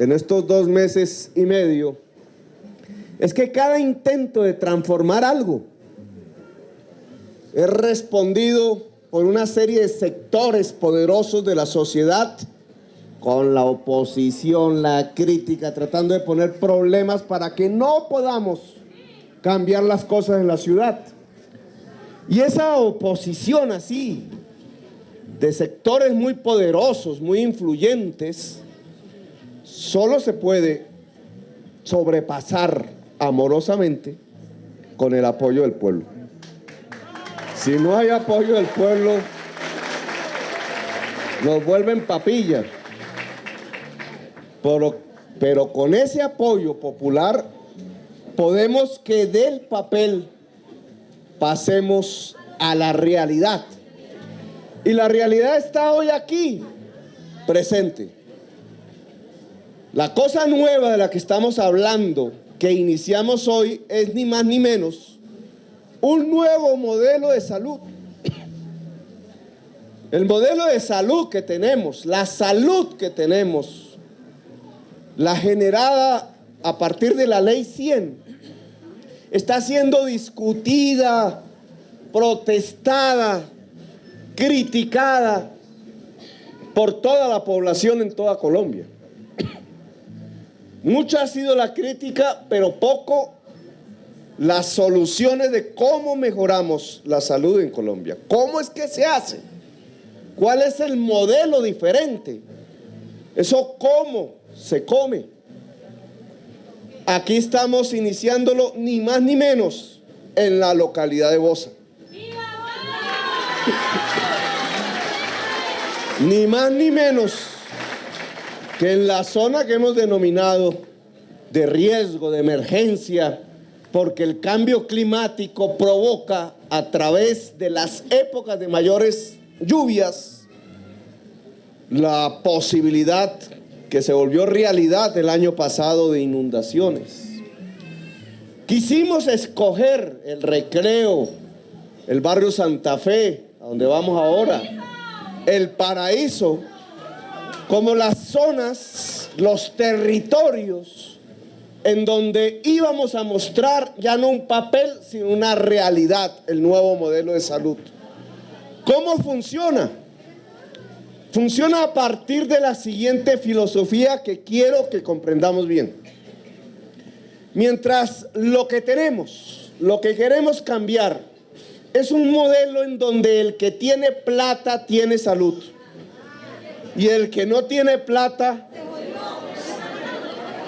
en estos 2 meses y medio es que cada intento de transformar algo es respondido por una serie de sectores poderosos de la sociedad, con la oposición, la crítica, tratando de poner problemas para que no podamos cambiar las cosas en la ciudad. Y esa oposición así, de sectores muy poderosos, muy influyentes, solo se puede sobrepasar amorosamente con el apoyo del pueblo. Si no hay apoyo del pueblo, nos vuelven papilla. Pero con ese apoyo popular podemos que del papel pasemos a la realidad. Y la realidad está hoy aquí, presente. La cosa nueva de la que estamos hablando, que iniciamos hoy, es ni más ni menos un nuevo modelo de salud. El modelo de salud que tenemos, la salud que tenemos, la generada a partir de la Ley 100, está siendo discutida, protestada, criticada por toda la población en toda Colombia. Mucha ha sido la crítica, pero poco las soluciones de cómo mejoramos la salud en Colombia. ¿Cómo es que se hace? ¿Cuál es el modelo diferente? Eso, ¿cómo se come? Aquí estamos iniciándolo ni más ni menos en la localidad de Bosa. Ni más ni menos que en la zona que hemos denominado de riesgo, de emergencia, porque el cambio climático provoca a través de las épocas de mayores lluvias la posibilidad que se volvió realidad el año pasado de inundaciones. Quisimos escoger el Recreo, el barrio Santa Fe, a donde vamos ahora, el Paraíso, como las zonas, los territorios en donde íbamos a mostrar ya no un papel, sino una realidad, el nuevo modelo de salud. ¿Cómo funciona? Funciona a partir de la siguiente filosofía que quiero que comprendamos bien. Mientras lo que tenemos, lo que queremos cambiar, es un modelo en donde el que tiene plata tiene salud y el que no tiene plata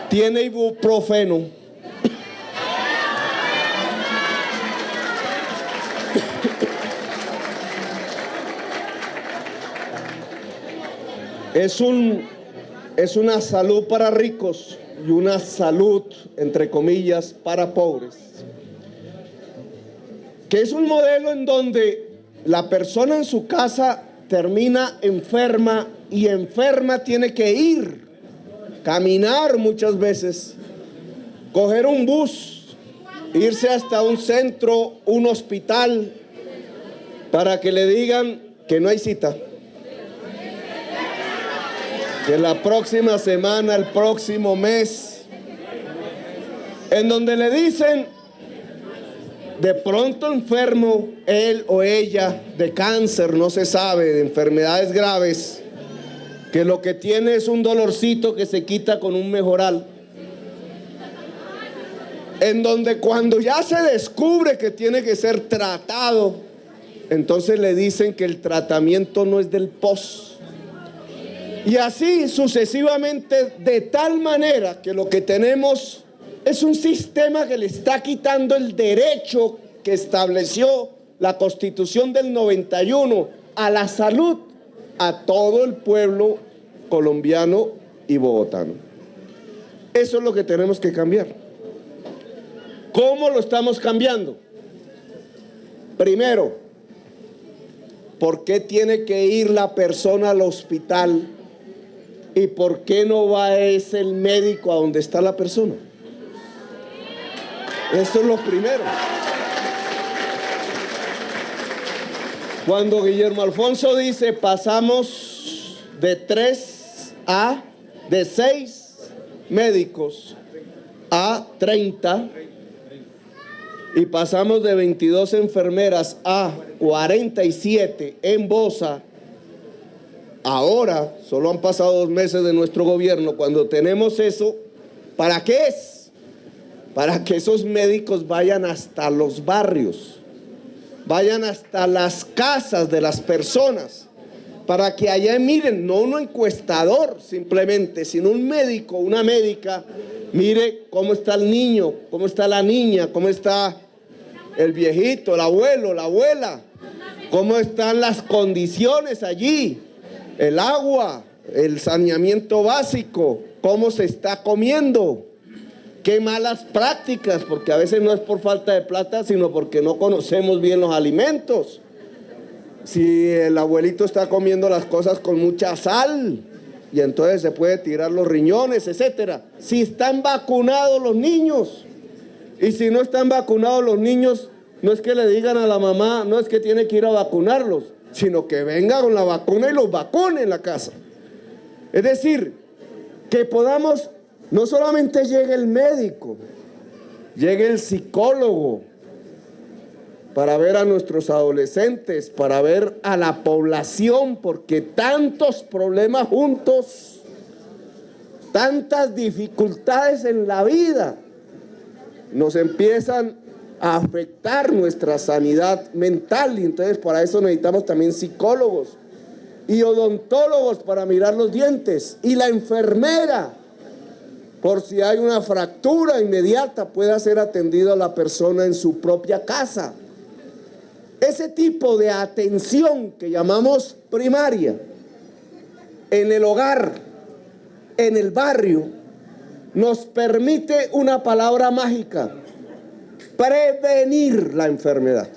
tiene ibuprofeno. Es una salud para ricos y una salud, entre comillas, para pobres. Que es un modelo en donde la persona en su casa termina enferma y enferma tiene que ir, caminar muchas veces, coger un bus, irse hasta un centro, un hospital, para que le digan que no hay cita. Que la próxima semana, el próximo mes, en donde le dicen, de pronto enfermo, él o ella, de cáncer, no se sabe, de enfermedades graves, que lo que tiene es un dolorcito que se quita con un mejoral. En donde cuando ya se descubre que tiene que ser tratado, entonces le dicen que el tratamiento no es del pos. Y así sucesivamente, de tal manera que lo que tenemos es un sistema que le está quitando el derecho que estableció la Constitución del 91 a la salud a todo el pueblo colombiano y bogotano. Eso es lo que tenemos que cambiar. ¿Cómo lo estamos cambiando? Primero, ¿por qué tiene que ir la persona al hospital? ¿Y por qué no va ese el médico a donde está la persona? Eso es lo primero. Cuando Guillermo Alfonso dice pasamos de 6 médicos a 30 y pasamos de 22 enfermeras a 47 en Bosa. Ahora, solo han pasado 2 meses de nuestro gobierno. Cuando tenemos eso, ¿para qué es? Para que esos médicos vayan hasta los barrios, vayan hasta las casas de las personas, para que allá miren, no un encuestador simplemente, sino un médico, una médica, mire cómo está el niño, cómo está la niña, cómo está el viejito, el abuelo, la abuela, cómo están las condiciones allí, el agua, el saneamiento básico, cómo se está comiendo, qué malas prácticas, porque a veces no es por falta de plata, sino porque no conocemos bien los alimentos. Si el abuelito está comiendo las cosas con mucha sal, y entonces se puede tirar los riñones, etcétera. Si están vacunados los niños, y si no están vacunados los niños, no es que le digan a la mamá, no es que tiene que ir a vacunarlos, sino que venga con la vacuna y los vacune en la casa. Es decir, que podamos, no solamente llegue el médico, llegue el psicólogo, para ver a nuestros adolescentes, para ver a la población, porque tantos problemas juntos, tantas dificultades en la vida, nos empiezan a afectar nuestra sanidad mental, y entonces para eso necesitamos también psicólogos y odontólogos para mirar los dientes, y la enfermera, por si hay una fractura inmediata, pueda ser atendida la persona en su propia casa. Ese tipo de atención que llamamos primaria, en el hogar, en el barrio, nos permite una palabra mágica: prevenir la enfermedad.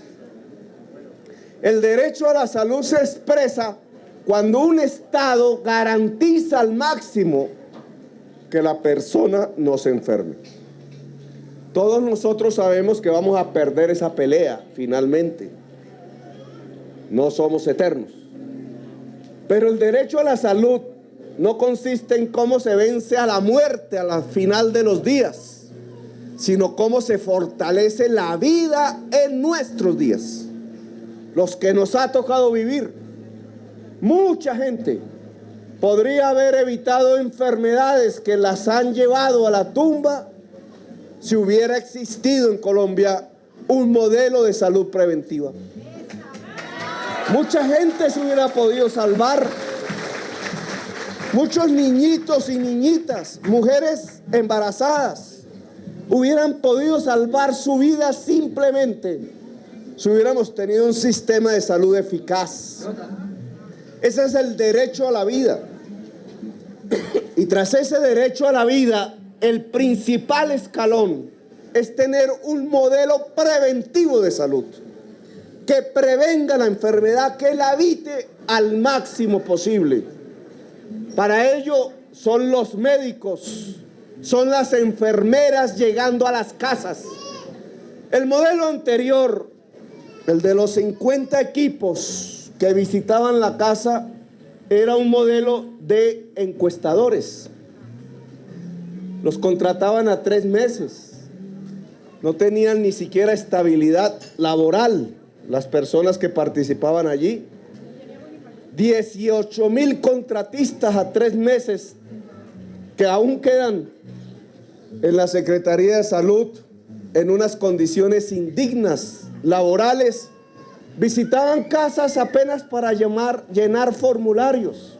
El derecho a la salud se expresa cuando un Estado garantiza al máximo que la persona no se enferme. Todos nosotros sabemos que vamos a perder esa pelea finalmente. No somos eternos. Pero el derecho a la salud no consiste en cómo se vence a la muerte a la final de los días, sino cómo se fortalece la vida en nuestros días, los que nos ha tocado vivir. Mucha gente podría haber evitado enfermedades que las han llevado a la tumba si hubiera existido en Colombia un modelo de salud preventiva. Mucha gente se hubiera podido salvar. Muchos niñitos y niñitas, mujeres embarazadas, hubieran podido salvar su vida simplemente si hubiéramos tenido un sistema de salud eficaz. Ese es el derecho a la vida. Y tras ese derecho a la vida, el principal escalón es tener un modelo preventivo de salud que prevenga la enfermedad, que la evite al máximo posible. Para ello son los médicos, son las enfermeras llegando a las casas. El modelo anterior, el de los 50 equipos que visitaban la casa, era un modelo de encuestadores. Los contrataban a 3 meses. No tenían ni siquiera estabilidad laboral las personas que participaban allí. 18,000 contratistas a 3 meses que aún quedan en la Secretaría de Salud en unas condiciones indignas laborales. Visitaban casas apenas para llenar formularios.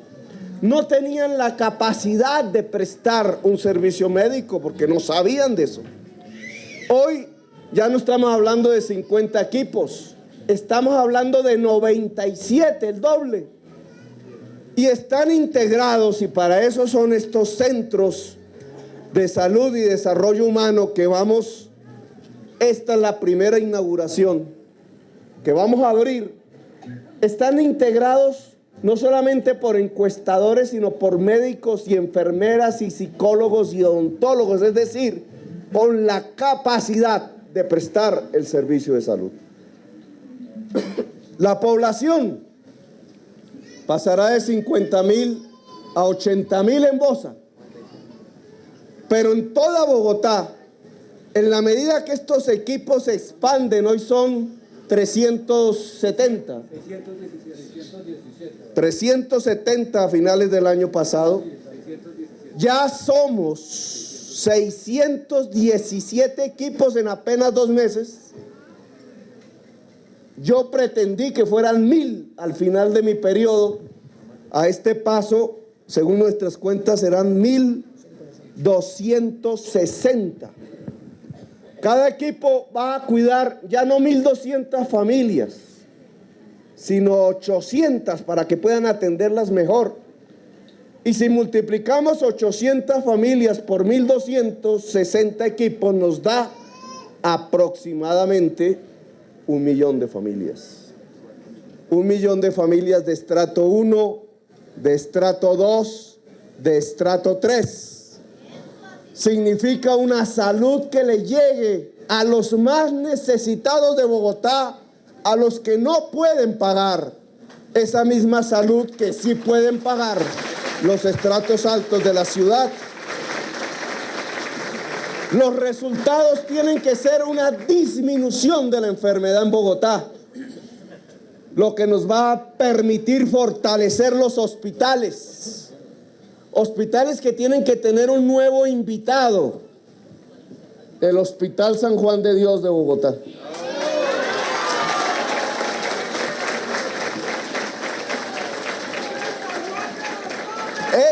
No tenían la capacidad de prestar un servicio médico porque no sabían de eso. Hoy ya no estamos hablando de 50 equipos. Estamos hablando de 97, el doble. Y están integrados, y para eso son estos centros de salud y desarrollo humano que vamos, esta es la primera inauguración que vamos a abrir. Están integrados no solamente por encuestadores, sino por médicos y enfermeras y psicólogos y odontólogos, es decir, con la capacidad de prestar el servicio de salud. La población pasará de 50,000 a 80,000 en Bosa. Pero en toda Bogotá, en la medida que estos equipos se expanden, hoy son 370 a finales del año pasado, ya somos 617 equipos en apenas 2 meses. Yo pretendí que fueran 1000 al final de mi periodo. A este paso, según nuestras cuentas, serán 1260. Cada equipo va a cuidar ya no 1200 familias, sino 800 para que puedan atenderlas mejor. Y si multiplicamos 800 familias por 1260 equipos, nos da aproximadamente 1.000.000 de familias. 1.000.000 de familias de estrato 1, de estrato 2, de estrato 3. Significa una salud que le llegue a los más necesitados de Bogotá, a los que no pueden pagar esa misma salud que sí pueden pagar los estratos altos de la ciudad. Los resultados tienen que ser una disminución de la enfermedad en Bogotá, lo que nos va a permitir fortalecer los hospitales. Hospitales que tienen que tener un nuevo invitado, el Hospital San Juan de Dios de Bogotá.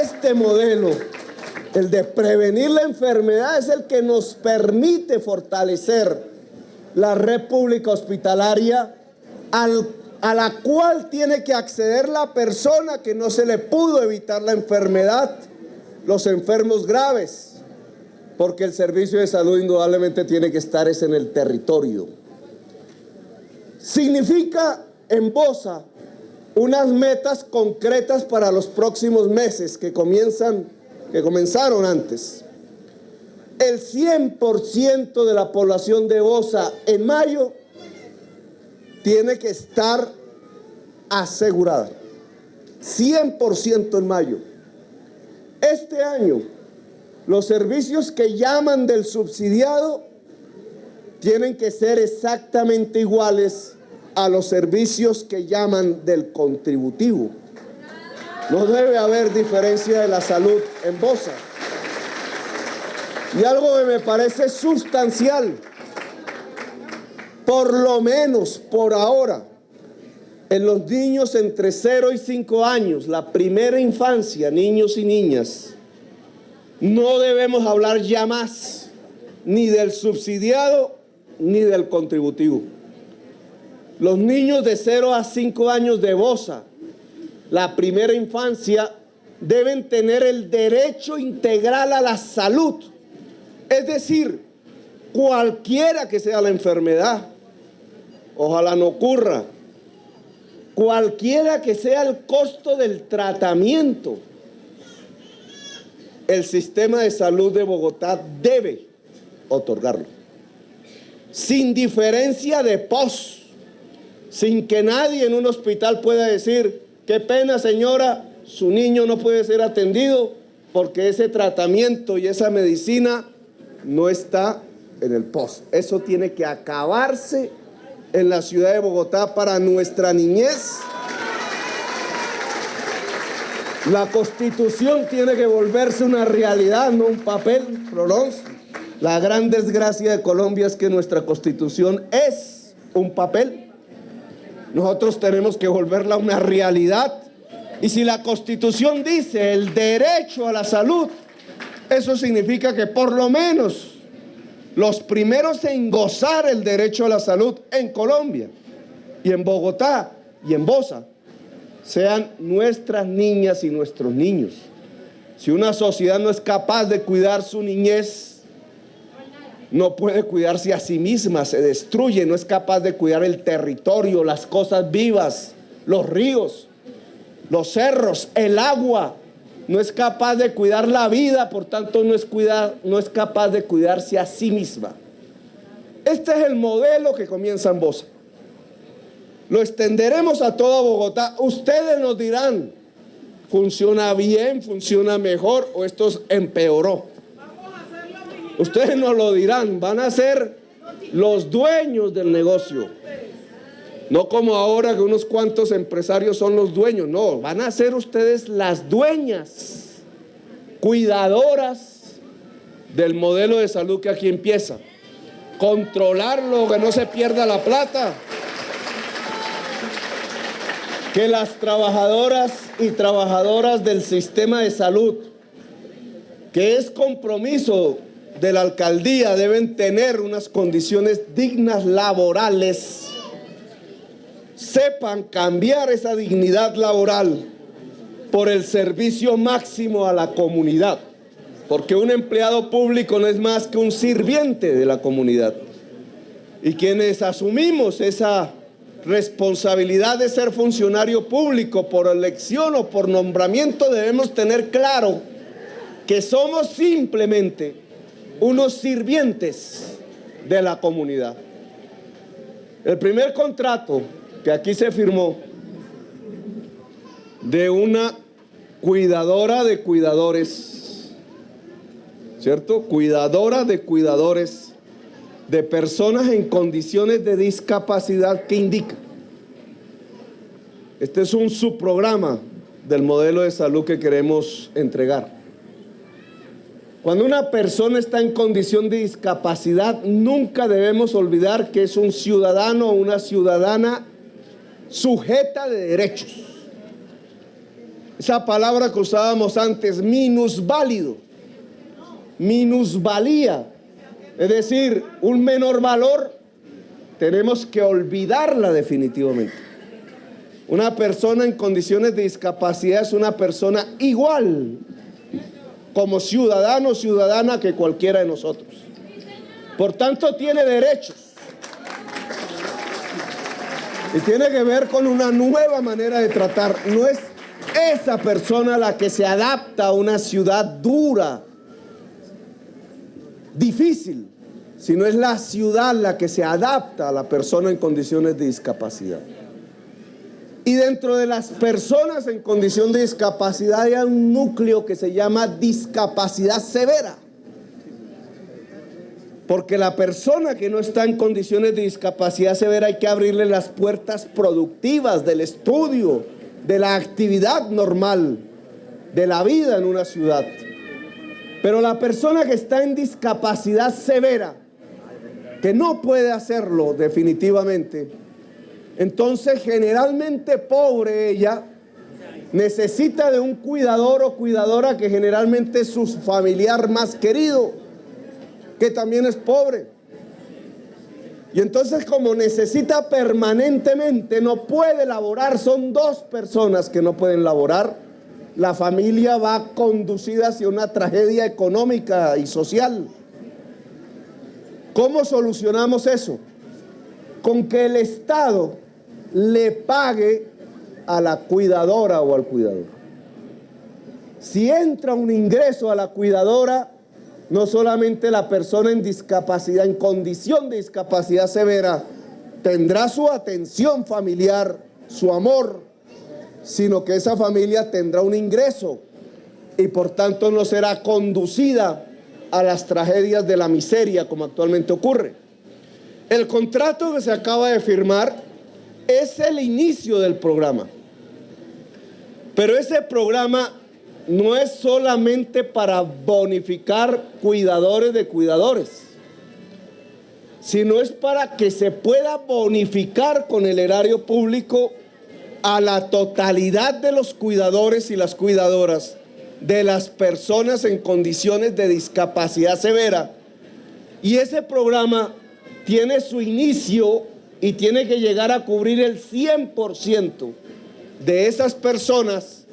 Este modelo, el de prevenir la enfermedad, es el que nos permite fortalecer la red pública hospitalaria a la cual tiene que acceder la persona que no se le pudo evitar la enfermedad, los enfermos graves, porque el servicio de salud indudablemente tiene que estar en el territorio. Significa en Bosa unas metas concretas para los próximos meses que comenzaron antes. El 100% de la población de Bosa en mayo tiene que estar asegurada, 100% en mayo. Este año, los servicios que llaman del subsidiado tienen que ser exactamente iguales a los servicios que llaman del contributivo. No debe haber diferencia de la salud en Bosa. Y algo que me parece sustancial, por lo menos por ahora, en los niños entre 0 y 5 años, la primera infancia, niños y niñas, no debemos hablar ya más ni del subsidiado ni del contributivo. Los niños de 0 a 5 años de Bosa, la primera infancia, deben tener el derecho integral a la salud. Es decir, cualquiera que sea la enfermedad, ojalá no ocurra, cualquiera que sea el costo del tratamiento, el sistema de salud de Bogotá debe otorgarlo, sin diferencia de pos, sin que nadie en un hospital pueda decir: qué pena, señora, su niño no puede ser atendido porque ese tratamiento y esa medicina no está en el POS. Eso tiene que acabarse en la ciudad de Bogotá para nuestra niñez. La Constitución tiene que volverse una realidad, no un papel, Florence. La gran desgracia de Colombia es que nuestra Constitución es un papel. Nosotros tenemos que volverla una realidad. Y si la Constitución dice el derecho a la salud, eso significa que por lo menos los primeros en gozar el derecho a la salud en Colombia y en Bogotá y en Bosa sean nuestras niñas y nuestros niños. Si una sociedad no es capaz de cuidar su niñez, no puede cuidarse a sí misma, se destruye, no es capaz de cuidar el territorio, las cosas vivas, los ríos, los cerros, el agua. No es capaz de cuidar la vida, por tanto no es capaz de cuidarse a sí misma. Este es el modelo que comienza en Bosa. Lo extenderemos a toda Bogotá. Ustedes nos dirán, ¿funciona bien, funciona mejor o esto empeoró? Ustedes nos lo dirán, van a ser los dueños del negocio. No como ahora que unos cuantos empresarios son los dueños, no, van a ser ustedes las dueñas, cuidadoras del modelo de salud que aquí empieza. Controlarlo, que no se pierda la plata. Que las trabajadoras y trabajadoras del sistema de salud, que es compromiso de la alcaldía, deben tener unas condiciones dignas laborales, sepan cambiar esa dignidad laboral por el servicio máximo a la comunidad, porque un empleado público no es más que un sirviente de la comunidad, y quienes asumimos esa responsabilidad de ser funcionario público por elección o por nombramiento debemos tener claro que somos simplemente unos sirvientes de la comunidad. El primer contrato que aquí se firmó de una cuidadora de cuidadores, ¿cierto? Cuidadora de cuidadores de personas en condiciones de discapacidad, que indica. Este es un subprograma del modelo de salud que queremos entregar. Cuando una persona está en condición de discapacidad, nunca debemos olvidar que es un ciudadano o una ciudadana sujeta de derechos. Esa palabra que usábamos antes, minusválido, minusvalía, es decir, un menor valor, tenemos que olvidarla definitivamente. Una persona en condiciones de discapacidad es una persona igual como ciudadano o ciudadana que cualquiera de nosotros. Por tanto, tiene derechos. Y tiene que ver con una nueva manera de tratar. No es esa persona la que se adapta a una ciudad dura, difícil, sino es la ciudad la que se adapta a la persona en condiciones de discapacidad. Y dentro de las personas en condición de discapacidad hay un núcleo que se llama discapacidad severa. Porque la persona que no está en condiciones de discapacidad severa hay que abrirle las puertas productivas del estudio, de la actividad normal, de la vida en una ciudad. Pero la persona que está en discapacidad severa, que no puede hacerlo definitivamente, entonces generalmente pobre ella, necesita de un cuidador o cuidadora que generalmente es su familiar más querido, que también es pobre. Y entonces, como necesita permanentemente, no puede laborar, son dos personas que no pueden laborar, la familia va conducida hacia una tragedia económica y social. ¿Cómo solucionamos eso? Con que el Estado le pague a la cuidadora o al cuidador. Si entra un ingreso a la cuidadora, no solamente la persona en discapacidad, en condición de discapacidad severa, tendrá su atención familiar, su amor, sino que esa familia tendrá un ingreso y por tanto no será conducida a las tragedias de la miseria como actualmente ocurre. El contrato que se acaba de firmar es el inicio del programa, pero ese programa no es solamente para bonificar cuidadores de cuidadores, sino es para que se pueda bonificar con el erario público a la totalidad de los cuidadores y las cuidadoras de las personas en condiciones de discapacidad severa. Y ese programa tiene su inicio y tiene que llegar a cubrir el 100% de esas personas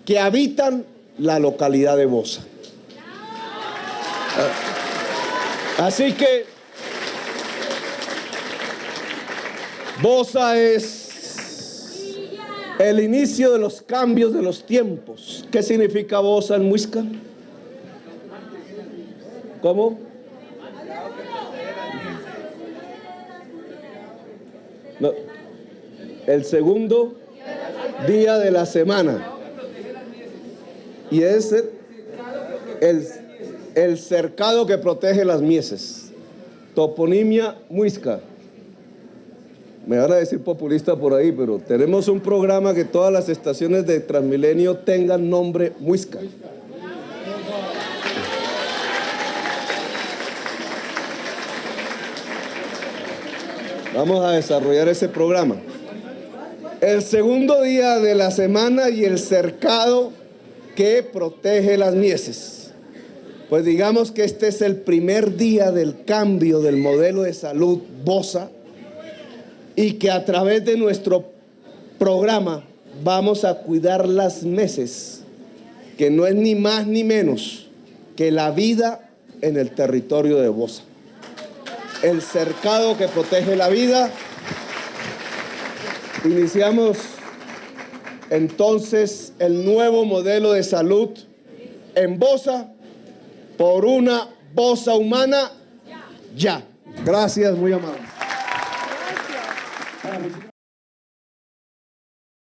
que habitan la localidad de Bosa. Así que Bosa es el inicio de los cambios de los tiempos. ¿Qué significa Bosa en Muisca? ¿Cómo? No, el segundo día de la semana. Y es el cercado que protege las mieses. Toponimia Muisca. Me van a decir populista por ahí, pero tenemos un programa que todas las estaciones de Transmilenio tengan nombre Muisca. Vamos a desarrollar ese programa. El segundo día de la semana y el cercado que protege las mieses. Pues digamos que este es el primer día del cambio del modelo de salud Bosa y que a través de nuestro programa vamos a cuidar las mieses, que no es ni más ni menos que la vida en el territorio de Bosa. El cercado que protege la vida. Iniciamos entonces el nuevo modelo de salud en Bosa por una Bosa humana ya. Gracias, muy amable.